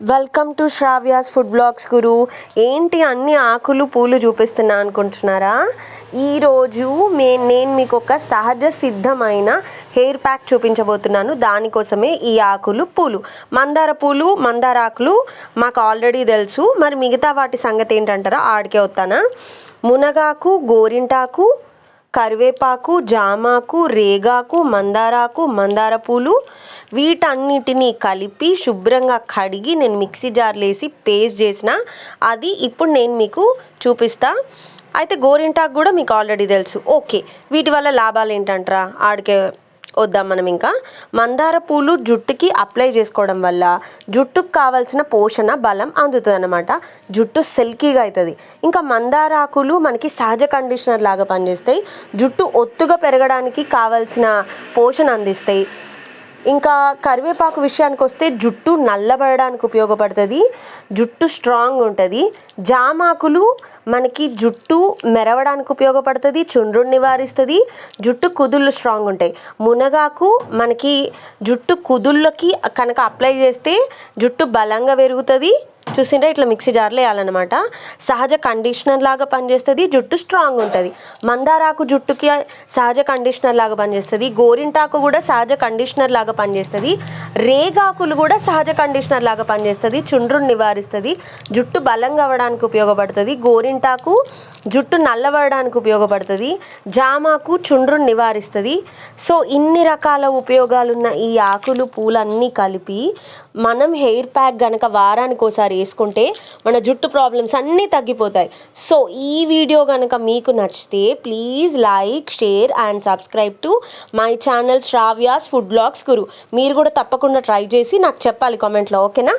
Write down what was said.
Welcome to Sravya's food blogs గురు. ఏంటి అన్ని ఆకులు పూలు చూపిస్తున్నా అనుకుంటున్నారా? ఈరోజు నేను మీకు ఒక సహజ సిద్ధమైన హెయిర్ ప్యాక్ చూపించబోతున్నాను. దానికోసమే ఈ ఆకులు పూలు, మందార పూలు, మందార ఆకులు మాకు ఆల్రెడీ తెలుసు. మరి మిగతా వాటి సంగతి ఏంటంటారా? ఆడికే వస్తానా. మునగాకు, గోరింటాకు, కరివేపాకు, జామాకు, రేగాకు, మందారాకు, మందార పూలు వీటన్నిటినీ కలిపి శుభ్రంగా కడిగి నేను మిక్సీ జార్లో వేసి పేస్ట్ చేసిన అది ఇప్పుడు నేను మీకు చూపిస్తా. అయితే గోరింటాకు కూడా మీకు ఆల్రెడీ తెలుసు. ఓకే, వీటి వల్ల లాభాలు ఏంటంటారా? ఆడికే వద్దాం మనం. ఇంకా మందార పూలు జుట్టుకి అప్లై చేసుకోవడం వల్ల జుట్టుకు కావాల్సిన పోషణ బలం అందుతుంది అన్నమాట. జుట్టు సిల్కీగా అవుతుంది. ఇంకా మందార ఆకులు మనకి సహజ కండిషనర్ లాగా పనిచేస్తాయి. జుట్టు ఒత్తుగా పెరగడానికి కావాల్సిన పోషణ అందిస్తాయి. ఇంకా కరివేపాకు విషయానికి వస్తే జుట్టు నల్లబడడానికి ఉపయోగపడుతుంది, జుట్టు స్ట్రాంగ్ ఉంటుంది. జామాకులు మనకి జుట్టు మెరవడానికి ఉపయోగపడుతుంది, చుండ్రుని నివారిస్తుంది, జుట్టు కుదుళ్ళు స్ట్రాంగ్ ఉంటాయి. మునగాకు మనకి జుట్టు కుదుళ్ళకి కనుక అప్లై చేస్తే జుట్టు బలంగా పెరుగుతుంది. చూసింటే ఇట్లా మిక్సీ జార్లో వేయాలన్నమాట. సహజ కండిషనర్ లాగా పనిచేస్తుంది, జుట్టు స్ట్రాంగ్ ఉంటుంది. మందారాకు జుట్టుకి సహజ కండిషనర్ లాగా పనిచేస్తుంది. గోరింటాకు కూడా సహజ కండిషనర్ లాగా పనిచేస్తుంది. రేగాకులు కూడా సహజ కండిషనర్ లాగా పనిచేస్తుంది, చుండ్రుని నివారిస్తుంది, జుట్టు బలంగా అవ్వడానికి ఉపయోగపడుతుంది. గోరింటాకు జుట్టు నల్లబడడానికి ఉపయోగపడుతుంది. జామాకు చుండ్రుని నివారిస్తుంది. సో ఇన్ని రకాల ఉపయోగాలున్న ఈ ఆకులు పూలన్నీ కలిపి మనం హెయిర్ ప్యాక్ గనక వారానికి ఒకసారి వేసుకుంటే మన జుట్టు ప్రాబ్లమ్స్ అన్నీ తగ్గిపోతాయి. సో ఈ వీడియో కనుక మీకు నచ్చితే please like, share and subscribe to my channel Shravya's food blogs గురు. మీరు కూడా తప్పకుండా ట్రై చేసి నాకు చెప్పాలి కామెంట్లో, ఓకేనా?